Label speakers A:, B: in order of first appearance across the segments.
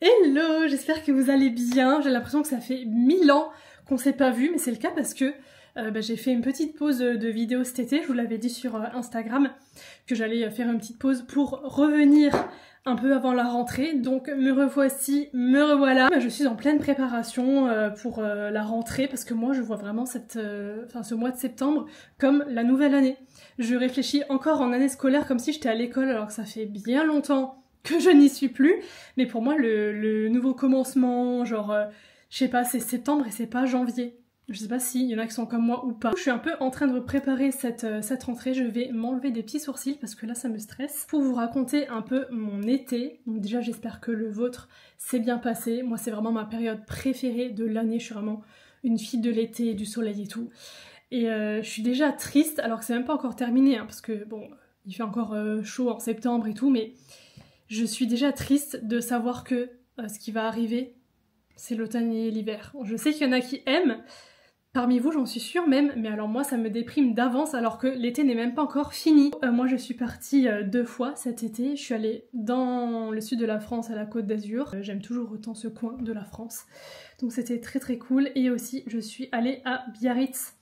A: Hello, j'espère que vous allez bien. J'ai l'impression que ça fait 1000 ans qu'on s'est pas vu, mais c'est le cas parce que j'ai fait une petite pause de vidéo cet été. Je vous l'avais dit sur Instagram que j'allais faire une petite pause pour revenir un peu avant la rentrée. Donc me revoici, me revoilà. Je suis en pleine préparation pour la rentrée parce que moi je vois vraiment ce mois de septembre comme la nouvelle année. Je réfléchis encore en année scolaire comme si j'étais à l'école alors que ça fait bien longtemps que je n'y suis plus, mais pour moi le nouveau commencement, genre, je sais pas, c'est septembre et c'est pas janvier. Je sais pas s'il y en a qui sont comme moi ou pas. Je suis un peu en train de préparer cette rentrée, je vais m'enlever des petits sourcils parce que là ça me stresse. Pour vous raconter un peu mon été, donc déjà j'espère que le vôtre s'est bien passé. Moi c'est vraiment ma période préférée de l'année, je suis vraiment une fille de l'été, du soleil et tout. Et je suis déjà triste alors que c'est même pas encore terminé, hein, parce que bon, il fait encore chaud en septembre et tout, mais je suis déjà triste de savoir que ce qui va arriver, c'est l'automne et l'hiver. Je sais qu'il y en a qui aiment, parmi vous j'en suis sûre même, mais alors moi ça me déprime d'avance alors que l'été n'est même pas encore fini. Moi je suis partie 2 fois cet été, je suis allée dans le sud de la France à la Côte d'Azur. J'aime toujours autant ce coin de la France, donc c'était très très cool. Et aussi je suis allée à Biarritz.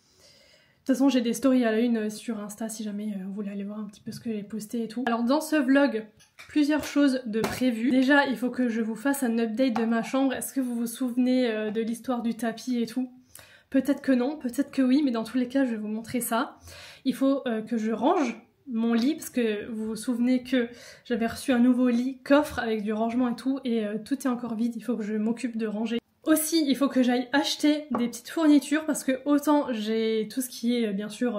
A: De toute façon, j'ai des stories à la une sur Insta si jamais vous voulez aller voir un petit peu ce que j'ai posté et tout. Alors dans ce vlog, plusieurs choses de prévues. Déjà, il faut que je vous fasse un update de ma chambre. Est-ce que vous vous souvenez de l'histoire du tapis et tout? Peut-être que non, peut-être que oui, mais dans tous les cas, je vais vous montrer ça. Il faut que je range mon lit, parce que vous vous souvenez que j'avais reçu un nouveau lit coffre avec du rangement et tout, et tout est encore vide, il faut que je m'occupe de ranger. Aussi, il faut que j'aille acheter des petites fournitures parce que autant j'ai tout ce qui est bien sûr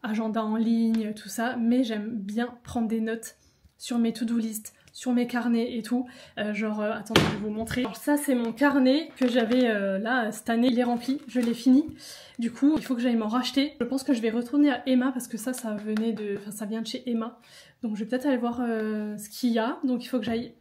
A: agenda en ligne, tout ça, mais j'aime bien prendre des notes sur mes to-do list, sur mes carnets et tout. Attendez, je vais vous montrer. Alors ça, c'est mon carnet que j'avais là cette année. Il est rempli, je l'ai fini. Du coup, il faut que j'aille m'en racheter. Je pense que je vais retourner à Emma parce que ça vient de chez Emma. Donc je vais peut-être aller voir ce qu'il y a. Donc il faut que j'aille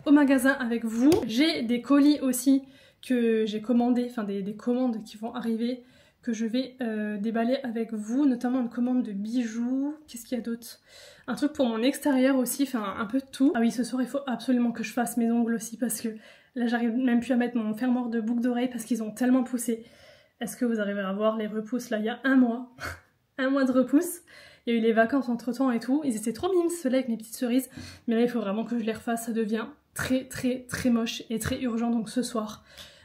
A: au magasin avec vous. J'ai des colis aussi que j'ai commandé, enfin des commandes qui vont arriver, que je vais déballer avec vous, notamment une commande de bijoux. Qu'est-ce qu'il y a d'autre? Un truc pour mon extérieur aussi, enfin un peu de tout. Ah oui, ce soir il faut absolument que je fasse mes ongles aussi parce que là j'arrive même plus à mettre mon fermoir de boucle d'oreille parce qu'ils ont tellement poussé. Est-ce que vous arrivez à voir les repousses là? Il y a un mois, un mois de repousse. Il y a eu les vacances entre temps et tout. Ils étaient trop mimes ceux-là avec mes petites cerises, mais là il faut vraiment que je les refasse, ça devient très très très moche et très urgent, donc ce soir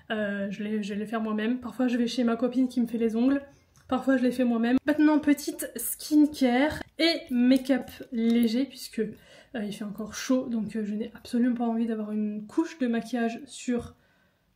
A: je vais les faire moi-même. Parfois je vais chez ma copine qui me fait les ongles, parfois je les fais moi-même. Maintenant petite skincare et make-up léger puisque il fait encore chaud, donc je n'ai absolument pas envie d'avoir une couche de maquillage sur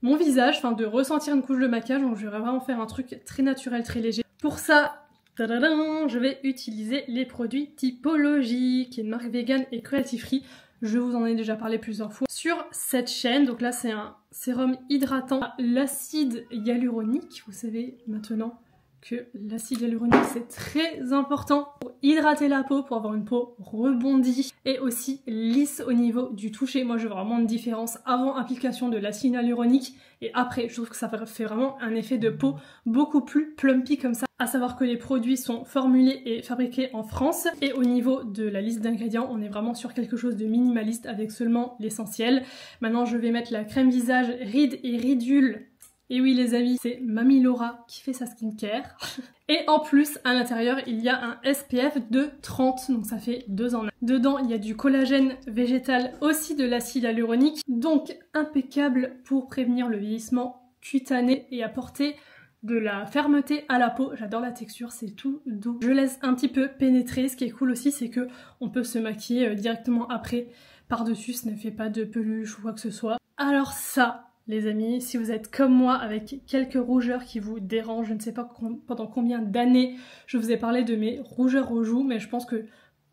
A: mon visage, enfin de ressentir une couche de maquillage, donc je vais vraiment faire un truc très naturel, très léger. Pour ça, je vais utiliser les produits Typologie, qui est une marque vegan et cruelty free. Je vous en ai déjà parlé plusieurs fois sur cette chaîne. Donc là c'est un sérum hydratant à l'acide hyaluronique. Vous savez maintenant que l'acide hyaluronique c'est très important pour hydrater la peau, pour avoir une peau rebondie et aussi lisse au niveau du toucher. Moi je vois vraiment une différence avant application de l'acide hyaluronique et après. Je trouve que ça fait vraiment un effet de peau beaucoup plus plumpy comme ça. À savoir que les produits sont formulés et fabriqués en France. Et au niveau de la liste d'ingrédients, on est vraiment sur quelque chose de minimaliste avec seulement l'essentiel. Maintenant, je vais mettre la crème visage Ride et Ridule. Et oui les amis, c'est Mamie Laura qui fait sa skincare. Et en plus, à l'intérieur, il y a un SPF de 30, donc ça fait 2 en 1. Dedans, il y a du collagène végétal, aussi de l'acide hyaluronique. Donc impeccable pour prévenir le vieillissement cutané et apporter de la fermeté à la peau. J'adore la texture, c'est tout doux. Je laisse un petit peu pénétrer. Ce qui est cool aussi, c'est que on peut se maquiller directement après par-dessus. Ça ne fait pas de peluche ou quoi que ce soit. Alors ça, les amis, si vous êtes comme moi avec quelques rougeurs qui vous dérangent, je ne sais pas pendant combien d'années je vous ai parlé de mes rougeurs aux joues, mais je pense que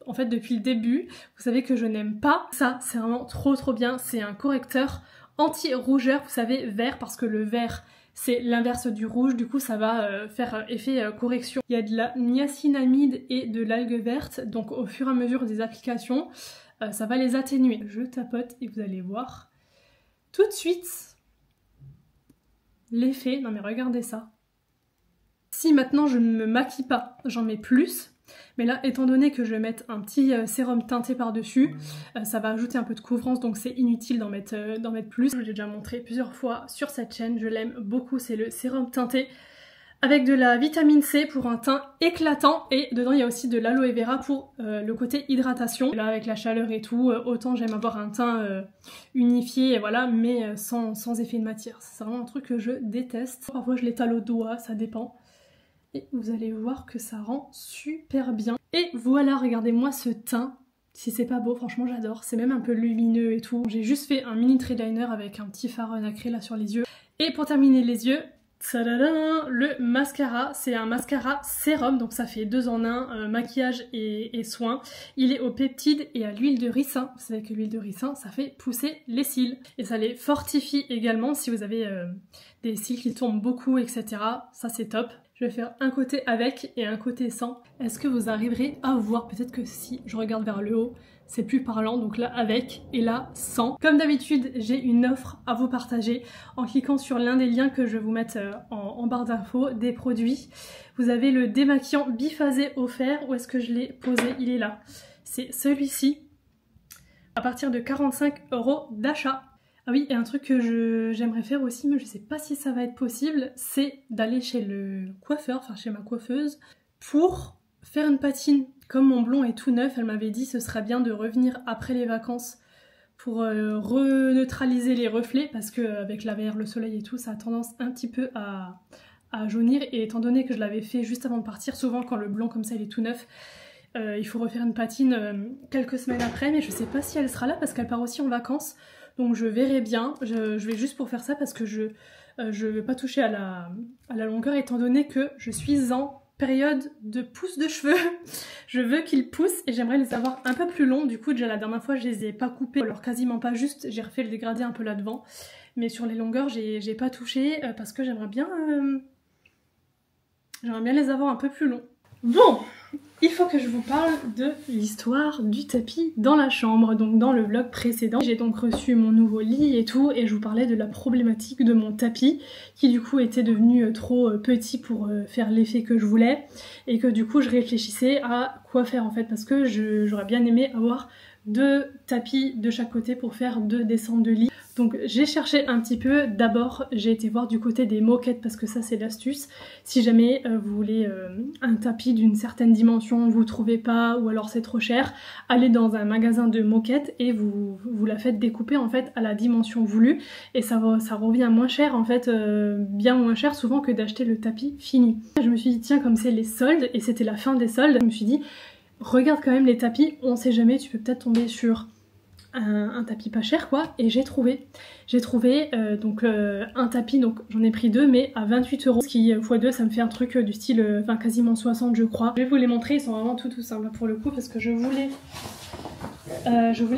A: en fait depuis le début, vous savez que je n'aime pas ça. C'est vraiment trop bien. C'est un correcteur anti-rougeur, vous savez, vert, parce que le vert c'est l'inverse du rouge, du coup ça va faire effet correction. Il y a de la niacinamide et de l'algue verte, donc au fur et à mesure des applications, ça va les atténuer. Je tapote et vous allez voir tout de suite l'effet. Non mais regardez ça. Si maintenant je ne me maquille pas, j'en mets plus, Mais là, étant donné que je vais mettre un petit sérum teinté par-dessus, ça va ajouter un peu de couvrance, donc c'est inutile d'en mettre plus. Je l'ai déjà montré plusieurs fois sur cette chaîne, je l'aime beaucoup, c'est le sérum teinté avec de la vitamine C pour un teint éclatant, et dedans il y a aussi de l'aloe vera pour le côté hydratation. Là avec la chaleur et tout, autant j'aime avoir un teint unifié, et voilà, mais sans effet de matière. C'est vraiment un truc que je déteste. Parfois je l'étale au doigt, ça dépend. Et vous allez voir que ça rend super bien. Et voilà, regardez-moi ce teint. Si c'est pas beau, franchement j'adore. C'est même un peu lumineux et tout. J'ai juste fait un mini trait liner avec un petit fard nacré là sur les yeux. Et pour terminer les yeux, tadadam, le mascara, c'est un mascara sérum, donc ça fait 2 en 1, maquillage et soins. Il est aux peptides et à l'huile de ricin. Vous savez que l'huile de ricin, ça fait pousser les cils. Et ça les fortifie également si vous avez des cils qui tombent beaucoup, etc. Ça c'est top. Je vais faire un côté avec et un côté sans. Est-ce que vous arriverez à voir? Peut-être que si je regarde vers le haut, c'est plus parlant. Donc là avec et là sans. Comme d'habitude, j'ai une offre à vous partager en cliquant sur l'un des liens que je vais vous mettre en barre d'infos des produits. Vous avez le démaquillant biphasé offert. Où est-ce que je l'ai posé? Il est là. C'est celui-ci. À partir de 45 € d'achat. Ah oui, et un truc que j'aimerais faire aussi, mais je sais pas si ça va être possible, c'est d'aller chez le coiffeur, enfin chez ma coiffeuse, pour faire une patine. Comme mon blond est tout neuf, elle m'avait dit ce serait bien de revenir après les vacances pour reneutraliser les reflets, parce qu'avec la VR, le soleil et tout, ça a tendance un petit peu à jaunir, et étant donné que je l'avais fait juste avant de partir, souvent quand le blond comme ça il est tout neuf, il faut refaire une patine quelques semaines après, mais je sais pas si elle sera là parce qu'elle part aussi en vacances. Donc je verrai bien, je vais juste pour faire ça parce que je vais pas toucher à la longueur étant donné que je suis en période de pousse de cheveux. Je veux qu'ils poussent et j'aimerais les avoir un peu plus longs. Du coup déjà la dernière fois je les ai pas coupés, alors quasiment pas, juste j'ai refait le dégradé un peu là devant. Mais sur les longueurs j'ai pas touché parce que j'aimerais bien les avoir un peu plus longs. Bon, il faut que je vous parle de l'histoire du tapis dans la chambre. Donc dans le vlog précédent, j'ai donc reçu mon nouveau lit et tout, et je vous parlais de la problématique de mon tapis qui du coup était devenu trop petit pour faire l'effet que je voulais, et que du coup je réfléchissais à quoi faire en fait, parce que j'aurais bien aimé avoir 2 tapis de chaque côté pour faire 2 descentes de lit. Donc j'ai cherché un petit peu. D'abord j'ai été voir du côté des moquettes parce que ça c'est l'astuce. Si jamais vous voulez un tapis d'une certaine dimension, vous trouvez pas, ou alors c'est trop cher, allez dans un magasin de moquettes et vous la faites découper en fait à la dimension voulue, et ça revient moins cher en fait, bien moins cher souvent que d'acheter le tapis fini. Je me suis dit tiens, comme c'est les soldes et c'était la fin des soldes, je me suis dit regarde quand même les tapis, on sait jamais, tu peux peut-être tomber sur un tapis pas cher quoi. Et j'ai trouvé donc un tapis, donc j'en ai pris 2 mais à 28 €, ce qui x2 ça me fait un truc du style enfin quasiment 60 je crois. Je vais vous les montrer, ils sont vraiment tout simples pour le coup, parce que je voulais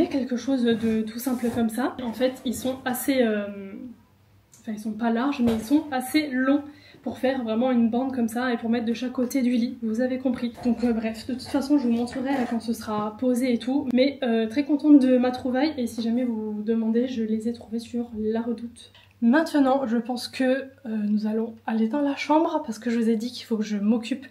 A: quelque chose de tout simple comme ça. En fait ils sont assez enfin ils sont pas larges mais ils sont assez longs pour faire vraiment une bande comme ça et pour mettre de chaque côté du lit, vous avez compris. Donc bref, de toute façon je vous montrerai quand ce sera posé et tout, mais très contente de ma trouvaille, et si jamais vous vous demandez, je les ai trouvés sur La Redoute. Maintenant je pense que nous allons aller dans la chambre, parce que je vous ai dit qu'il faut que je m'occupe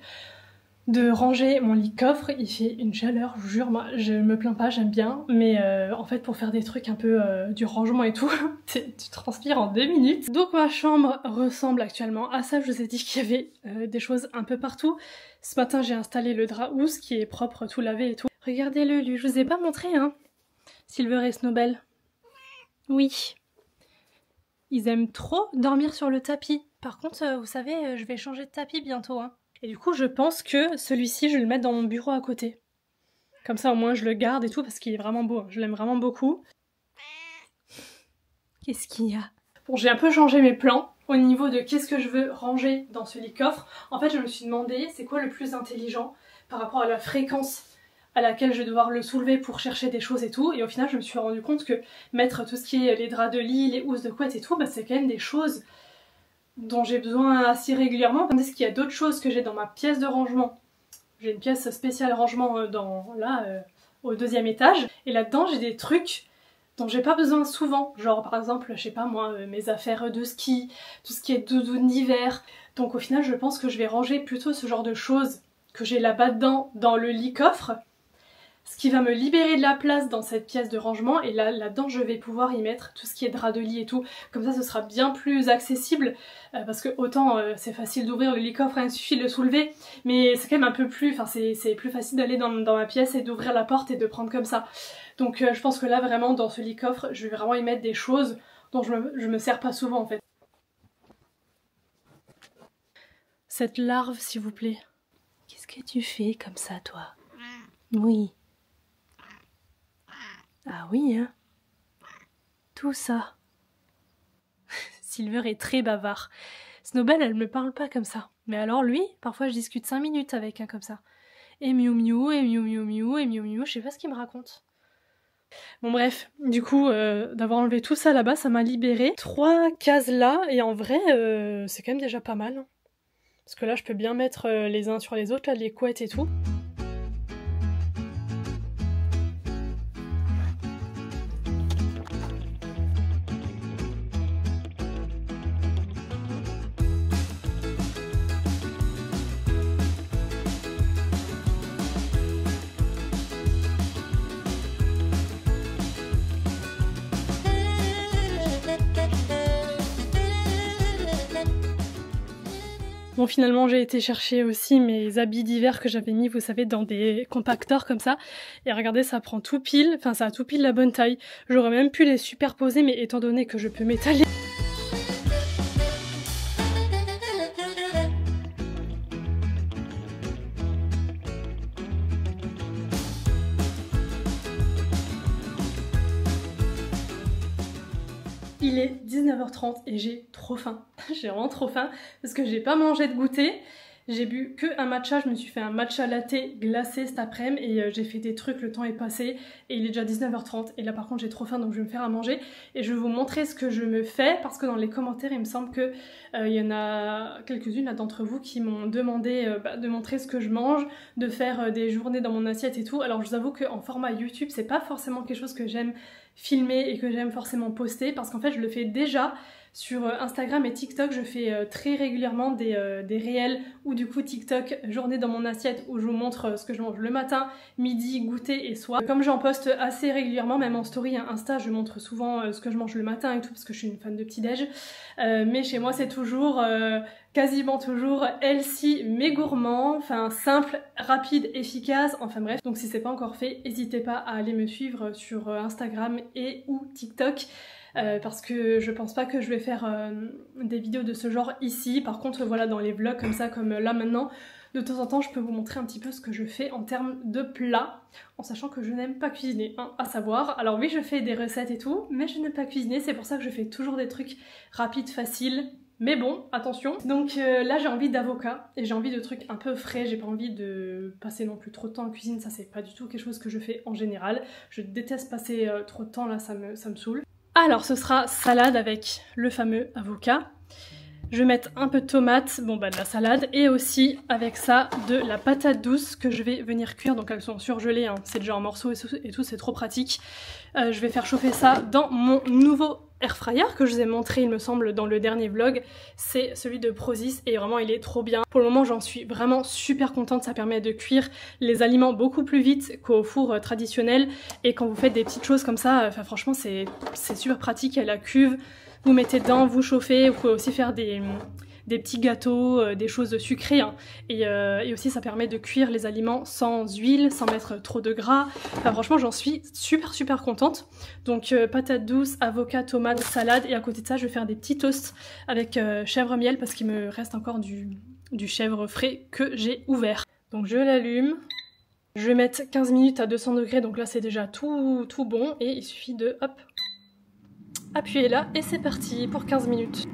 A: de ranger mon lit coffre. Il fait une chaleur, je vous jure, moi je me plains pas, j'aime bien, mais en fait pour faire des trucs un peu du rangement et tout, tu transpires en 2 minutes. Donc ma chambre ressemble actuellement à ça. Je vous ai dit qu'il y avait des choses un peu partout. Ce matin j'ai installé le drap housse qui est propre, tout lavé et tout. Regardez-le lui, je vous ai pas montré hein, Silver et Snowbell. Oui, ils aiment trop dormir sur le tapis. Par contre vous savez, je vais changer de tapis bientôt hein. Et du coup je pense que celui-ci je vais le mettre dans mon bureau à côté. Comme ça au moins je le garde et tout, parce qu'il est vraiment beau, je l'aime vraiment beaucoup. Qu'est-ce qu'il y a? Bon, j'ai un peu changé mes plans au niveau de qu'est-ce que je veux ranger dans ce lit coffre. En fait je me suis demandé c'est quoi le plus intelligent par rapport à la fréquence à laquelle je vais devoir le soulever pour chercher des choses et tout. Et au final je me suis rendu compte que mettre tout ce qui est les draps de lit, les housses de couette et tout, bah, c'est quand même des choses dont j'ai besoin assez régulièrement. Est-ce qu'il y a d'autres choses que j'ai dans ma pièce de rangement? J'ai une pièce spéciale rangement au 2e étage, et là-dedans j'ai des trucs dont j'ai pas besoin souvent, genre par exemple, je sais pas moi, mes affaires de ski, tout ce qui est doudoune d'hiver. Donc au final je pense que je vais ranger plutôt ce genre de choses que j'ai là-bas dedans dans le lit coffre, ce qui va me libérer de la place dans cette pièce de rangement, et là-dedans je vais pouvoir y mettre tout ce qui est drap de lit et tout, comme ça ce sera bien plus accessible, parce que autant c'est facile d'ouvrir le lit coffre, hein, il suffit de le soulever, mais c'est quand même un peu plus, enfin c'est plus facile d'aller dans ma pièce et d'ouvrir la porte et de prendre comme ça. Donc je pense que là vraiment dans ce lit coffre je vais vraiment y mettre des choses dont je me sers pas souvent en fait. Cette larve s'il vous plaît. Qu'est-ce que tu fais comme ça toi? Oui. Ah oui, hein. Tout ça. Silver est très bavard. Snowbell, elle me parle pas comme ça. Mais alors lui, parfois je discute 5 minutes avec un comme ça. Et miou miou, et miou miou miou, et miou miou, je sais pas ce qu'il me raconte. Bon bref, du coup, d'avoir enlevé tout ça là-bas, ça m'a libéré. 3 cases là, et en vrai, c'est quand même déjà pas mal. Parce que là, je peux bien mettre les uns sur les autres, là, les couettes et tout. Bon, finalement j'ai été chercher aussi mes habits d'hiver que j'avais mis, vous savez, dans des compacteurs comme ça. Et regardez, ça prend tout pile, enfin ça a tout pile la bonne taille. J'aurais même pu les superposer, mais étant donné que je peux m'étaler... Il est 19h30 et j'ai trop faim. J'ai vraiment trop faim parce que j'ai pas mangé de goûter. J'ai bu que un matcha, je me suis fait un matcha latte glacé cet après-midi et j'ai fait des trucs, le temps est passé et il est déjà 19h30 et là par contre j'ai trop faim donc je vais me faire à manger et je vais vous montrer ce que je me fais parce que dans les commentaires il me semble que il y en a quelques-unes d'entre vous qui m'ont demandé de montrer ce que je mange, de faire des journées dans mon assiette et tout. Alors je vous avoue qu'en format YouTube c'est pas forcément quelque chose que j'aime filmer et que j'aime forcément poster parce qu'en fait je le fais déjà sur Instagram et TikTok. Je fais très régulièrement des réels ou du coup TikTok journée dans mon assiette où je vous montre ce que je mange le matin, midi, goûter et soir. Comme j'en poste assez régulièrement, même en story Insta, je montre souvent ce que je mange le matin et tout parce que je suis une fan de petit-déj. Mais chez moi c'est toujours, quasiment toujours healthy mais gourmand, enfin simple, rapide, efficace, enfin bref. Donc si c'est pas encore fait, n'hésitez pas à aller me suivre sur Instagram et ou TikTok. Parce que je pense pas que je vais faire des vidéos de ce genre ici. Par contre voilà, dans les vlogs comme ça, comme là maintenant, de temps en temps je peux vous montrer un petit peu ce que je fais en termes de plats, en sachant que je n'aime pas cuisiner, hein, à savoir. Alors oui, je fais des recettes et tout, mais je n'aime pas cuisiner, c'est pour ça que je fais toujours des trucs rapides, faciles. Mais bon, attention. Donc là j'ai envie d'avocat et j'ai envie de trucs un peu frais, j'ai pas envie de passer non plus trop de temps en cuisine, ça c'est pas du tout quelque chose que je fais en général. Je déteste passer trop de temps là, ça me saoule. Alors ce sera salade avec le fameux avocat. Je vais mettre un peu de tomate, bon bah de la salade, et aussi avec ça de la patate douce que je vais venir cuire. Donc elles sont surgelées, hein. C'est déjà en morceaux et tout, c'est trop pratique. Je vais faire chauffer ça dans mon nouveau air fryer que je vous ai montré il me semble dans le dernier vlog. C'est celui de Prozis et vraiment il est trop bien. Pour le moment j'en suis vraiment super contente, ça permet de cuire les aliments beaucoup plus vite qu'au four traditionnel. Et quand vous faites des petites choses comme ça, enfin franchement c'est super pratique, il y a la cuve. Vous mettez dedans, vous chauffez, vous pouvez aussi faire des petits gâteaux, des choses sucrées, hein. Et aussi ça permet de cuire les aliments sans huile, sans mettre trop de gras. Enfin franchement j'en suis super contente. Donc patate douce, avocat, tomate, salade, et à côté de ça je vais faire des petits toasts avec chèvre miel parce qu'il me reste encore du chèvre frais que j'ai ouvert. Donc je l'allume. Je vais mettre 15 minutes à 200 degrés, donc là c'est déjà tout bon et il suffit de hop, appuyer là et c'est parti pour 15 minutes.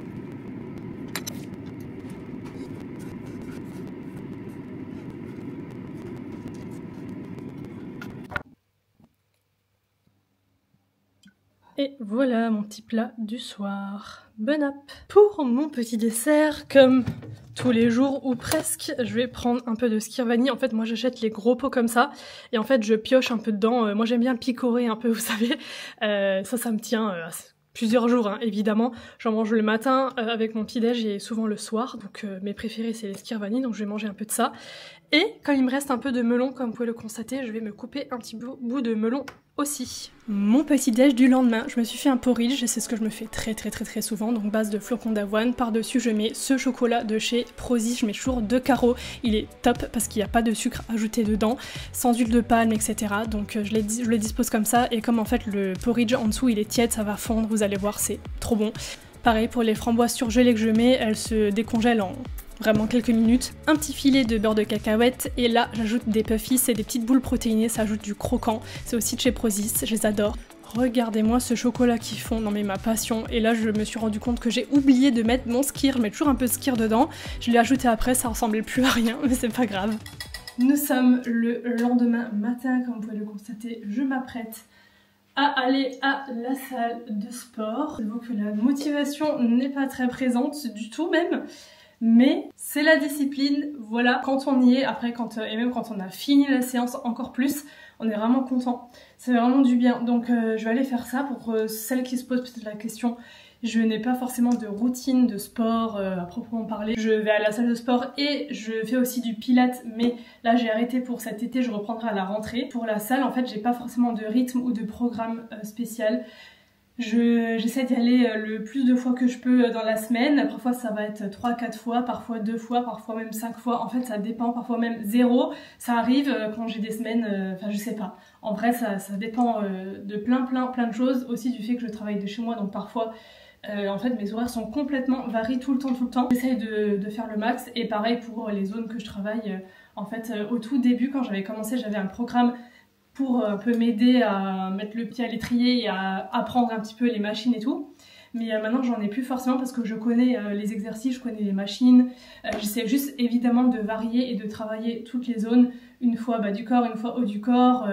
A: Et voilà mon petit plat du soir. Bon app! Pour mon petit dessert, comme tous les jours ou presque, je vais prendre un peu de skyr vanille. En fait moi j'achète les gros pots comme ça et en fait je pioche un peu dedans. Moi j'aime bien picorer un peu, vous savez. Ça me tient plusieurs jours, hein, évidemment. J'en mange le matin avec mon petit déj et souvent le soir. Donc mes préférés c'est les skyr vanille, donc je vais manger un peu de ça. Et quand il me reste un peu de melon, comme vous pouvez le constater, je vais me couper un petit bout de melon aussi. Mon petit déj du lendemain, je me suis fait un porridge, et c'est ce que je me fais très souvent, donc base de flocons d'avoine. Par-dessus, je mets ce chocolat de chez Prozis, je mets toujours 2 carreaux. Il est top parce qu'il n'y a pas de sucre ajouté dedans, sans huile de palme, etc. Donc je le dispose comme ça, et comme en fait le porridge en dessous il est tiède, ça va fondre, vous allez voir, c'est trop bon. Pareil pour les framboises surgelées que je mets, elles se décongèlent en vraiment quelques minutes. Un petit filet de beurre de cacahuète et là j'ajoute des puffis, c'est des petites boules protéinées, ça ajoute du croquant. C'est aussi de chez Prozis, je les adore. Regardez-moi ce chocolat qui fond, non mais ma passion. Et là je me suis rendu compte que j'ai oublié de mettre mon skyr, je mets toujours un peu de skyr dedans. Je l'ai ajouté après, ça ressemblait plus à rien, mais c'est pas grave. Nous sommes le lendemain matin, comme vous pouvez le constater, je m'apprête à aller à la salle de sport. J'avoue que la motivation n'est pas très présente du tout même. Mais c'est la discipline, voilà, quand on y est, après et même quand on a fini la séance encore plus, on est vraiment content, c'est vraiment du bien. Donc je vais aller faire ça pour celles qui se posent peut-être la question. Je n'ai pas forcément de routine de sport à proprement parler. Je vais à la salle de sport et je fais aussi du pilates, mais là j'ai arrêté pour cet été, je reprendrai à la rentrée. Pour la salle, en fait, j'ai pas forcément de rythme ou de programme spécial. J'essaie d'y aller le plus de fois que je peux dans la semaine. Parfois ça va être 3-4 fois, parfois 2 fois, parfois même 5 fois. En fait ça dépend, parfois même 0. Ça arrive quand j'ai des semaines, enfin je sais pas. En vrai ça dépend de plein de choses. Aussi du fait que je travaille de chez moi, donc parfois en fait mes horaires sont complètement variés tout le temps. J'essaie de faire le max et pareil pour les zones que je travaille. En fait au tout début quand j'avais commencé j'avais un programme pour un peu m'aider à mettre le pied à l'étrier et à apprendre un petit peu les machines et tout. Mais maintenant j'en ai plus forcément parce que je connais les exercices, je connais les machines. J'essaie juste évidemment de varier et de travailler toutes les zones. Une fois bas du corps, une fois haut du corps.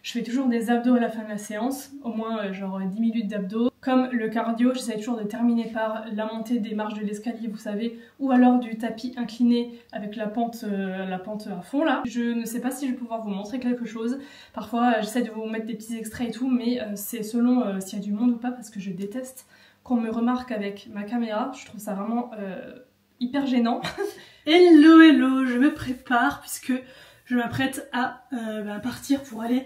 A: Je fais toujours des abdos à la fin de la séance, au moins genre 10 minutes d'abdos. Comme le cardio, j'essaie toujours de terminer par la montée des marches de l'escalier, vous savez, ou alors du tapis incliné avec la pente à fond là. Je ne sais pas si je vais pouvoir vous montrer quelque chose. Parfois j'essaie de vous mettre des petits extraits et tout, mais c'est selon s'il y a du monde ou pas parce que je déteste qu'on me remarque avec ma caméra. Je trouve ça vraiment hyper gênant. Hello, je me prépare puisque je m'apprête à partir pour aller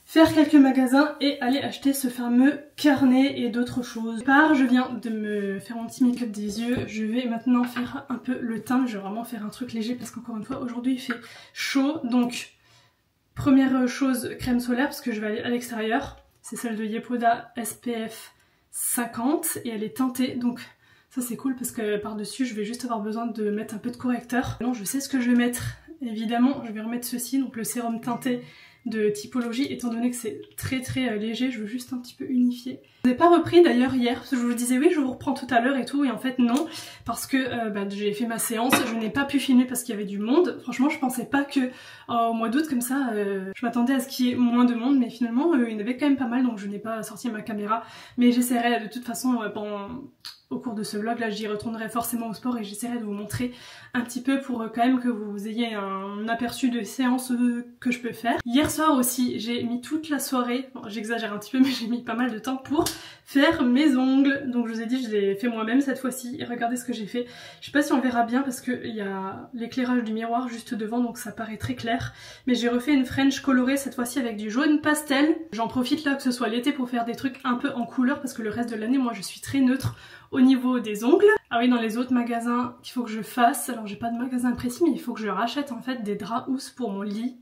A: faire quelques magasins et aller acheter ce fameux carnet et d'autres choses. Je viens de me faire mon petit make-up des yeux, je vais maintenant faire un peu le teint, je vais vraiment faire un truc léger parce qu'encore une fois aujourd'hui il fait chaud. Donc première chose, crème solaire parce que je vais aller à l'extérieur, c'est celle de Yepoda SPF 50 et elle est teintée, donc ça c'est cool parce que par dessus je vais juste avoir besoin de mettre un peu de correcteur. Non, je sais ce que je vais mettre, évidemment je vais remettre ceci, donc le sérum teinté de Typologie, étant donné que c'est très léger, je veux juste un petit peu unifier. Je n'ai pas repris d'ailleurs hier, parce que je vous disais oui je vous reprends tout à l'heure et tout, et en fait non, parce que j'ai fait ma séance, je n'ai pas pu filmer parce qu'il y avait du monde. Franchement je pensais pas que au mois d'août comme ça, je m'attendais à ce qu'il y ait moins de monde, mais finalement il y en avait quand même pas mal, donc je n'ai pas sorti ma caméra, mais j'essaierai de toute façon au cours de ce vlog là, j'y retournerai forcément au sport et j'essaierai de vous montrer un petit peu pour quand même que vous ayez un aperçu de séances que je peux faire. Hier soir aussi, j'ai mis toute la soirée, bon, j'exagère un petit peu mais j'ai mis pas mal de temps pour faire mes ongles. Donc je vous ai dit, je les ai fait moi-même cette fois-ci et regardez ce que j'ai fait. Je sais pas si on verra bien parce qu'il y a l'éclairage du miroir juste devant donc ça paraît très clair. Mais j'ai refait une French colorée cette fois-ci avec du jaune pastel. J'en profite là que ce soit l'été pour faire des trucs un peu en couleur parce que le reste de l'année moi je suis très neutre au niveau des ongles. Ah oui, dans les autres magasins qu'il faut que je fasse, alors j'ai pas de magasin précis mais il faut que je rachète en fait des draps housses pour mon lit.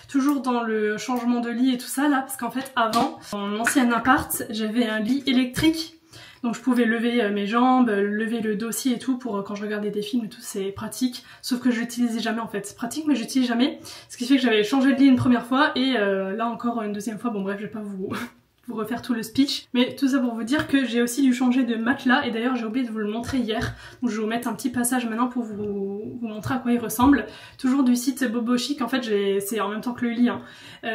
A: Toujours dans le changement de lit et tout ça là, parce qu'en fait avant, dans mon ancien appart, j'avais un lit électrique. Donc je pouvais lever mes jambes, lever le dossier et tout pour quand je regardais des films et tout, c'est pratique. Sauf que je l'utilisais jamais en fait. C'est pratique mais j'utilise jamais. Ce qui fait que j'avais changé de lit une première fois et là encore une deuxième fois. Bon bref, je vais pas vous refaire tout le speech. Mais tout ça pour vous dire que j'ai aussi dû changer de matelas et d'ailleurs j'ai oublié de vous le montrer hier. Donc je vais vous mettre un petit passage maintenant pour vous montrer à quoi il ressemble. Toujours du site Bobo Chic, en fait c'est en même temps que le lit. Hein.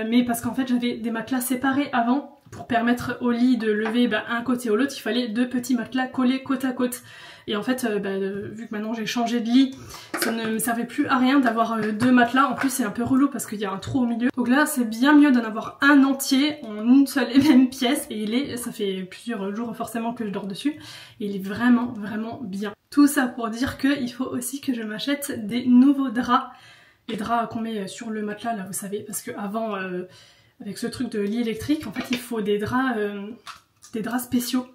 A: Mais parce qu'en fait j'avais des matelas séparés avant. Pour permettre au lit de lever un côté ou l'autre, il fallait 2 petits matelas collés côte à côte. Et en fait, vu que maintenant j'ai changé de lit, ça ne me servait plus à rien d'avoir 2 matelas. En plus, c'est un peu relou parce qu'il y a un trou au milieu. Donc là, c'est bien mieux d'en avoir un entier en une seule et même pièce. Et ça fait plusieurs jours forcément que je dors dessus. Et il est vraiment bien. Tout ça pour dire qu'il faut aussi que je m'achète des nouveaux draps. Les draps qu'on met sur le matelas là, vous savez, parce que avant, avec ce truc de lit électrique, en fait il faut des draps spéciaux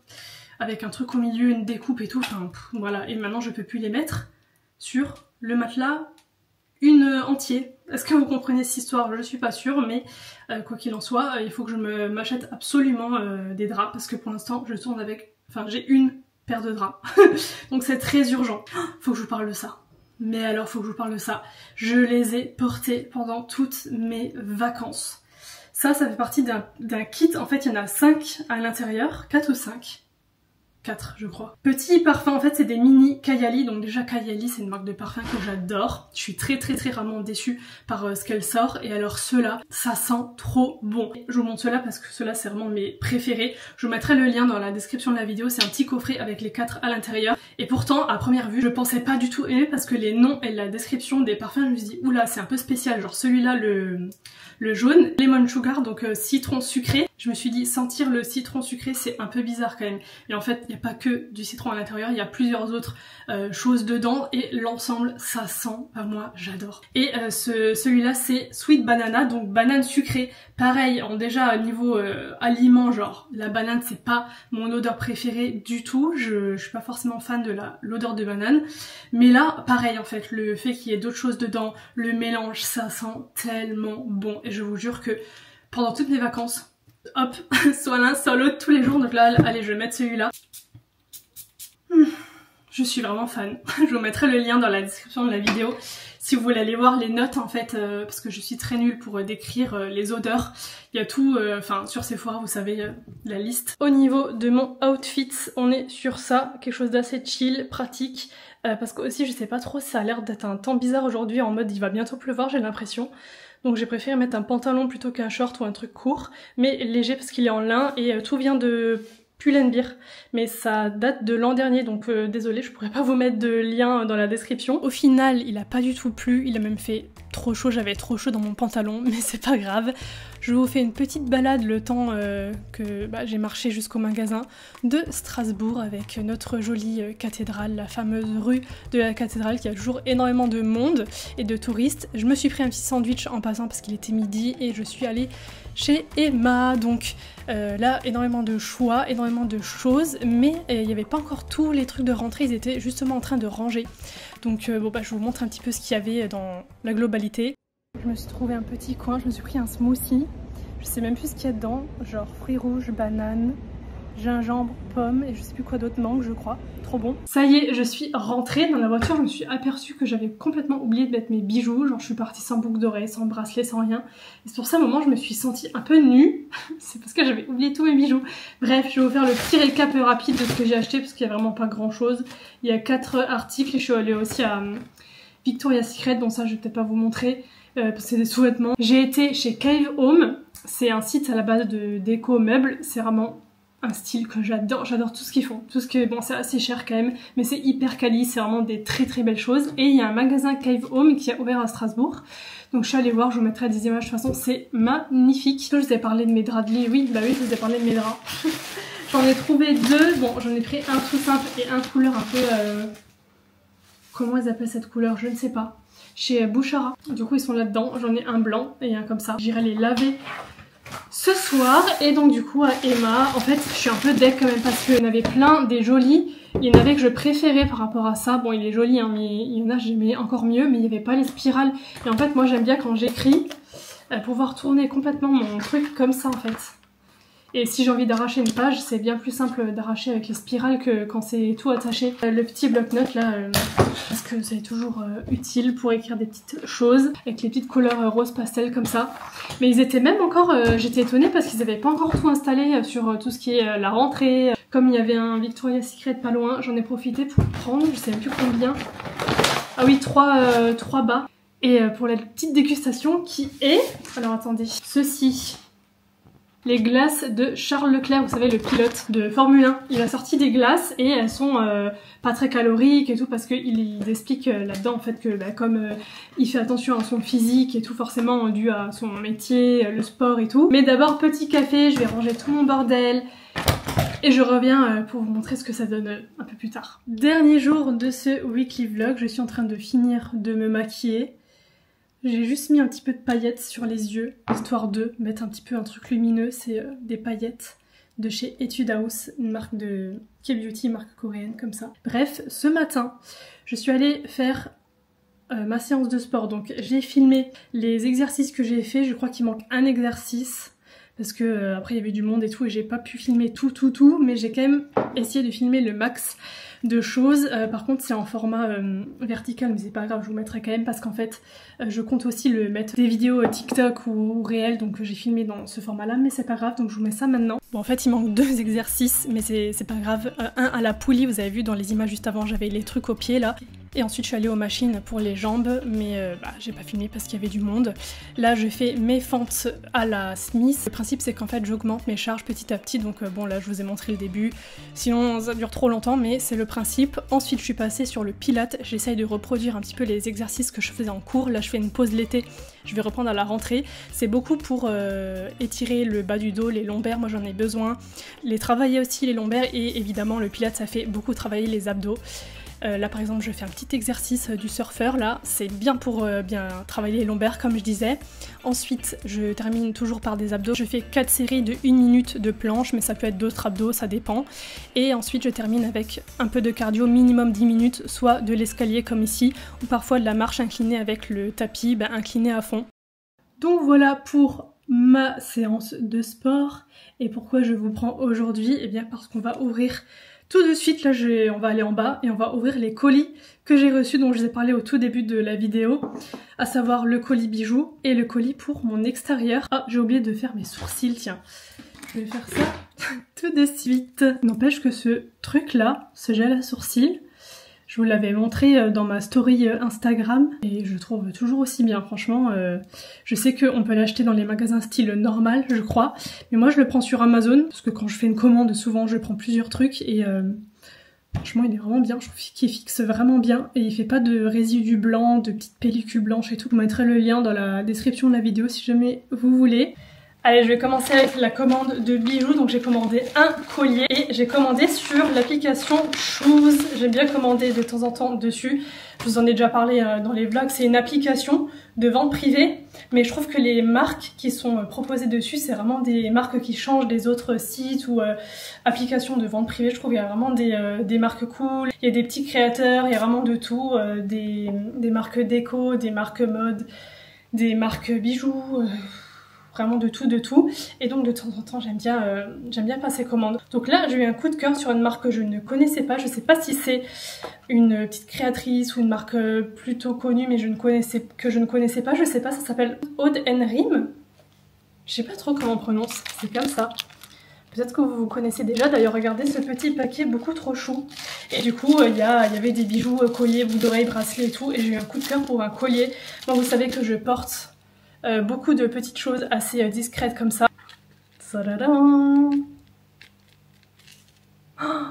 A: avec un truc au milieu, une découpe et tout, enfin voilà. Et maintenant je peux plus les mettre sur le matelas entier. Est-ce que vous comprenez cette histoire? Je suis pas sûre, mais quoi qu'il en soit, il faut que je m'achète absolument des draps parce que pour l'instant je tourne avec, enfin j'ai une paire de draps, donc c'est très urgent. Faut que je vous parle de ça. Mais alors faut que je vous parle de ça. Je les ai portés pendant toutes mes vacances. Ça fait partie d'un kit, en fait il y en a 5 à l'intérieur, 4 ou 5. 4 je crois. Petit parfum, en fait c'est des mini Kayali, donc déjà Kayali c'est une marque de parfum que j'adore. Je suis très rarement déçue par ce qu'elle sort, et alors ceux-là, ça sent trop bon. Je vous montre ceux-là parce que ceux-là c'est vraiment mes préférés. Je vous mettrai le lien dans la description de la vidéo, c'est un petit coffret avec les 4 à l'intérieur. Et pourtant à première vue je pensais pas du tout aimer parce que les noms et la description des parfums, je me suis dit oula c'est un peu spécial, genre celui-là le jaune, lemon sugar, donc citron sucré. Je me suis dit sentir le citron sucré c'est un peu bizarre quand même. Et en fait il n'y a pas que du citron à l'intérieur, il y a plusieurs autres choses dedans et l'ensemble ça sent, moi j'adore. Et celui-là c'est sweet banana, donc banane sucrée. Pareil, déjà niveau aliment, genre la banane c'est pas mon odeur préférée du tout, je suis pas forcément fan de l'odeur de banane. Mais là pareil en fait, le fait qu'il y ait d'autres choses dedans, le mélange, ça sent tellement bon. Et je vous jure que pendant toutes mes vacances, hop, soit l'un, soit l'autre tous les jours. Donc là, allez, je vais mettre celui-là. Je suis vraiment fan. Je vous mettrai le lien dans la description de la vidéo si vous voulez aller voir les notes en fait, parce que je suis très nulle pour décrire les odeurs. Il y a tout, enfin sur Sephora, vous savez, la liste. Au niveau de mon outfit, on est sur ça, quelque chose d'assez chill, pratique. Parce que aussi, je sais pas trop, ça a l'air d'être un temps bizarre aujourd'hui, en mode il va bientôt pleuvoir, j'ai l'impression. Donc j'ai préféré mettre un pantalon plutôt qu'un short ou un truc court, mais léger parce qu'il est en lin, et tout vient de Pull&Bear, mais ça date de l'an dernier, donc désolée, je pourrais pas vous mettre de lien dans la description. Au final, il a pas du tout plu, il a même fait trop chaud, j'avais trop chaud dans mon pantalon, mais c'est pas grave. Je vous fais une petite balade le temps que j'ai marché jusqu'au magasin de Strasbourg avec notre jolie cathédrale, la fameuse rue de la cathédrale qui a toujours énormément de monde et de touristes. Je me suis pris un petit sandwich en passant parce qu'il était midi et je suis allée chez Emma, donc là énormément de choix, énormément de choses, mais il n'y avait pas encore tous les trucs de rentrée, ils étaient justement en train de ranger. Donc je vous montre un petit peu ce qu'il y avait dans la globalité. Je me suis trouvé un petit coin, je me suis pris un smoothie, je sais même plus ce qu'il y a dedans, genre fruits rouges, bananes, gingembre, pommes et je sais plus quoi d'autre, mangue je crois, trop bon. Ça y est, je suis rentrée dans la voiture, je me suis aperçue que j'avais complètement oublié de mettre mes bijoux, genre je suis partie sans boucle d'oreille, sans bracelet, sans rien. Et c'est pour ça, à un moment, je me suis sentie un peu nue, c'est parce que j'avais oublié tous mes bijoux. Bref, je vais vous faire le petit récap rapide de ce que j'ai acheté parce qu'il y a vraiment pas grand chose. Il y a 4 articles et je suis allée aussi à Victoria's Secret, donc ça je vais peut-être pas vous montrer. Parce que c'est des sous-vêtements. J'ai été chez Cave Home, c'est un site à la base de déco meubles, c'est vraiment un style que j'adore, j'adore tout ce qu'ils font. Tout ce que, bon c'est assez cher quand même, mais c'est hyper quali, c'est vraiment des très belles choses. Et il y a un magasin Cave Home qui a ouvert à Strasbourg. Donc je suis allée voir, je vous mettrai des images de toute façon, c'est magnifique. Je vous ai parlé de mes draps de lit, oui, bah oui, je vous ai parlé de mes draps. J'en ai trouvé 2, bon j'en ai pris un tout simple et un couleur un peu... Comment ils appellent cette couleur? Je ne sais pas. Chez Bouchara. Du coup ils sont là-dedans, j'en ai un blanc et un comme ça. J'irai les laver ce soir. Et donc du coup à Emma, en fait je suis un peu deck quand même parce qu'il y en avait plein des jolis. Il y en avait que je préférais par rapport à ça. Bon il est joli hein, mais il y en a j'aimais encore mieux, mais il n'y avait pas les spirales. Et en fait moi j'aime bien quand j'écris pouvoir tourner complètement mon truc comme ça en fait. Et si j'ai envie d'arracher une page, c'est bien plus simple d'arracher avec les spirales que quand c'est tout attaché. Le petit bloc-notes là, parce que c'est toujours utile pour écrire des petites choses, avec les petites couleurs rose pastel comme ça. Mais ils étaient même encore, j'étais étonnée parce qu'ils n'avaient pas encore tout installé sur tout ce qui est la rentrée. Comme il y avait un Victoria's Secret pas loin, j'en ai profité pour prendre, je sais même plus combien. Ah oui, 3 bas. Et pour la petite dégustation qui est... Alors attendez, ceci... Les glaces de Charles Leclerc, vous savez le pilote de Formule 1. Il a sorti des glaces et elles sont pas très caloriques et tout parce qu'il explique là-dedans en fait que comme il fait attention à son physique et tout forcément dû à son métier, le sport et tout. Mais d'abord petit café, je vais ranger tout mon bordel et je reviens pour vous montrer ce que ça donne un peu plus tard. Dernier jour de ce weekly vlog, je suis en train de finir de me maquiller. J'ai juste mis un petit peu de paillettes sur les yeux, histoire de mettre un petit peu un truc lumineux. C'est des paillettes de chez Etude House, une marque de K-Beauty, marque coréenne comme ça. Bref, ce matin, je suis allée faire ma séance de sport. Donc j'ai filmé les exercices que j'ai fait. Je crois qu'il manque un exercice parce que après il y avait du monde et tout et j'ai pas pu filmer tout, mais j'ai quand même essayé de filmer le max de choses. Par contre c'est en format vertical, mais c'est pas grave, je vous mettrai quand même parce qu'en fait je compte aussi le mettre des vidéos TikTok ou réelles, donc j'ai filmé dans ce format là, mais c'est pas grave, donc je vous mets ça maintenant. Bon, en fait il manque 2 exercices, mais c'est pas grave. Un à la poulie, vous avez vu dans les images juste avant, j'avais les trucs au pied là. Et ensuite je suis allée aux machines pour les jambes, mais j'ai pas filmé parce qu'il y avait du monde. Là je fais mes fentes à la Smith. Le principe c'est qu'en fait j'augmente mes charges petit à petit, donc bon là je vous ai montré le début. Sinon ça dure trop longtemps, mais c'est le principe. Ensuite je suis passée sur le Pilates, j'essaye de reproduire un petit peu les exercices que je faisais en cours. Là je fais une pause l'été, je vais reprendre à la rentrée. C'est beaucoup pour étirer le bas du dos, les lombaires, moi j'en ai besoin. Les travailler aussi les lombaires, et évidemment le Pilates ça fait beaucoup travailler les abdos. Là par exemple je fais un petit exercice du surfeur, là c'est bien pour bien travailler les lombaires comme je disais. Ensuite je termine toujours par des abdos, je fais 4 séries de 1 minute de planche, mais ça peut être d'autres abdos, ça dépend. Et ensuite je termine avec un peu de cardio, minimum 10 minutes, soit de l'escalier comme ici, ou parfois de la marche inclinée avec le tapis incliné à fond. Donc voilà pour ma séance de sport. Et pourquoi je vous prends aujourd'hui? Eh bien parce qu'on va ouvrir tout de suite, là on va aller en bas et on va ouvrir les colis que j'ai reçus, dont je vous ai parlé au tout début de la vidéo, à savoir le colis bijoux et le colis pour mon extérieur. Ah, j'ai oublié de faire mes sourcils, tiens. Je vais faire ça tout de suite. N'empêche que ce truc là, ce gel à sourcils, je vous l'avais montré dans ma story Instagram et je trouve toujours aussi bien, franchement. Je sais qu'on peut l'acheter dans les magasins style normal, je crois, mais moi je le prends sur Amazon parce que quand je fais une commande, souvent je prends plusieurs trucs et franchement il est vraiment bien, je trouve qu'il fixe vraiment bien et il fait pas de résidus blancs, de petites pellicules blanches et tout. Je vous mettrai le lien dans la description de la vidéo si jamais vous voulez. Allez, je vais commencer avec la commande de bijoux. Donc j'ai commandé un collier et j'ai commandé sur l'application Shoes. J'aime bien commander de temps en temps dessus. Je vous en ai déjà parlé dans les vlogs. C'est une application de vente privée, mais je trouve que les marques qui sont proposées dessus, c'est vraiment des marques qui changent des autres sites ou applications de vente privée. Je trouve qu'il y a vraiment des marques cool. Il y a des petits créateurs, il y a vraiment de tout. Des marques déco, des marques mode, des marques bijoux. Vraiment de tout, et donc de temps en temps j'aime bien passer commande. Donc là j'ai eu un coup de cœur sur une marque que je ne connaissais pas, je sais pas si c'est une petite créatrice ou une marque plutôt connue mais que je ne connaissais pas, je sais pas, ça s'appelle Aude & Riem. Je sais pas trop comment on prononce, c'est comme ça. Peut-être que vous connaissez déjà, d'ailleurs regardez ce petit paquet beaucoup trop chou. Et du coup il y avait des bijoux, colliers, boucles d'oreilles, bracelets et tout, et j'ai eu un coup de cœur pour un collier. Moi vous savez que je porte beaucoup de petites choses assez discrètes comme ça. Oh,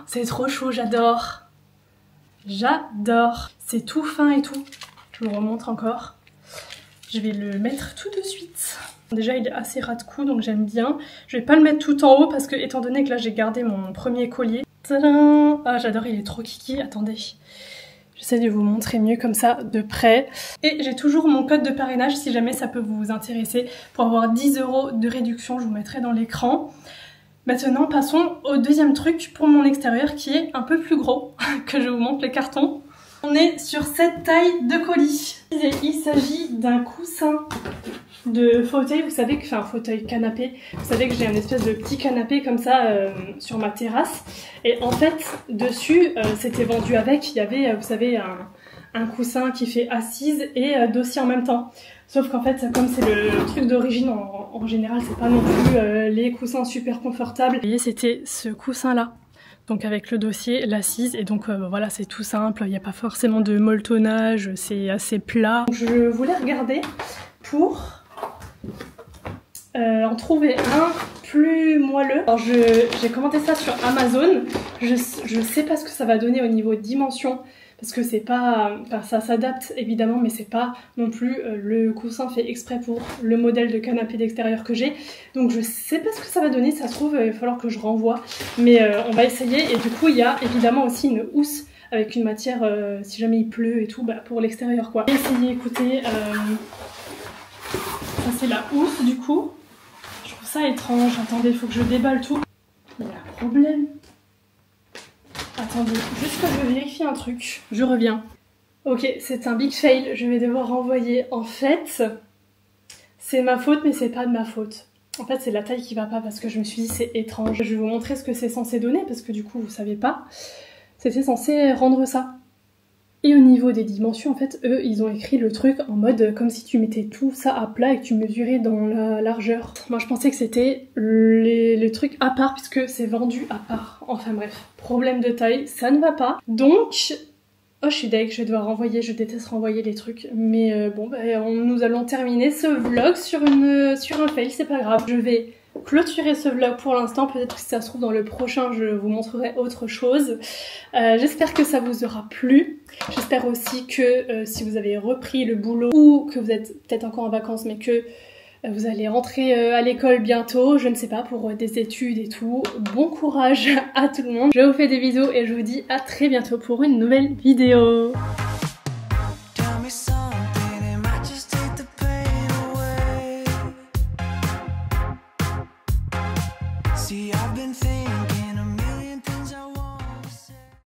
A: c'est trop chaud, j'adore. J'adore. C'est tout fin et tout. Je vous remontre encore. Je vais le mettre tout de suite. Déjà il est assez ras de cou donc j'aime bien. Je vais pas le mettre tout en haut parce que étant donné que là j'ai gardé mon premier collier. Tadam! Ah j'adore, il est trop kiki. Attendez. J'essaie de vous montrer mieux comme ça, de près. Et j'ai toujours mon code de parrainage si jamais ça peut vous intéresser. Pour avoir 10 € de réduction, je vous mettrai dans l'écran. Maintenant, passons au deuxième truc pour mon extérieur qui est un peu plus gros, que je vous montre les cartons. On est sur cette taille de colis. Et il s'agit d'un coussin de fauteuil, vous savez que, enfin fauteuil canapé, vous savez que j'ai un espèce de petit canapé comme ça sur ma terrasse et en fait dessus c'était vendu avec, il y avait vous savez un coussin qui fait assise et dossier en même temps, sauf qu'en fait comme c'est le truc d'origine en général c'est pas non plus les coussins super confortables. Vous voyez c'était ce coussin là. Donc avec le dossier, l'assise, et donc voilà c'est tout simple, il n'y a pas forcément de molletonnage, c'est assez plat. Je voulais regarder pour en trouver un plus moelleux. Alors j'ai commandé ça sur Amazon, je sais pas ce que ça va donner au niveau de dimension parce que c'est pas, enfin ça s'adapte évidemment mais c'est pas non plus le coussin fait exprès pour le modèle de canapé d'extérieur que j'ai, donc je sais pas ce que ça va donner, ça se trouve il va falloir que je renvoie, mais on va essayer. Et du coup il y a évidemment aussi une housse avec une matière si jamais il pleut et tout, bah, pour l'extérieur quoi. Essayez, écoutez, c'est la housse du coup. Je trouve ça étrange. Attendez, il faut que je déballe tout. Il y a un problème. Attendez, juste que je vérifie un truc. Je reviens. Ok, c'est un big fail. Je vais devoir renvoyer. En fait, c'est ma faute, mais c'est pas de ma faute. En fait, c'est la taille qui va pas parce que je me suis dit c'est étrange. Je vais vous montrer ce que c'est censé donner parce que du coup, vous savez pas. C'était censé rendre ça. Et au niveau des dimensions, en fait, eux, ils ont écrit le truc en mode comme si tu mettais tout ça à plat et que tu mesurais dans la largeur. Moi, je pensais que c'était les trucs à part puisque c'est vendu à part. Enfin bref, problème de taille, ça ne va pas. Donc, oh, je suis deg, je vais devoir renvoyer, je déteste renvoyer les trucs. Mais bon, bah, nous allons terminer ce vlog sur un fail, c'est pas grave. Je vais clôturer ce vlog pour l'instant, peut-être que si ça se trouve dans le prochain je vous montrerai autre chose. J'espère que ça vous aura plu, j'espère aussi que si vous avez repris le boulot ou que vous êtes peut-être encore en vacances mais que vous allez rentrer à l'école bientôt, je ne sais pas, pour des études et tout, bon courage à tout le monde. Je vous fais des bisous et je vous dis à très bientôt pour une nouvelle vidéo. See, I've been thinking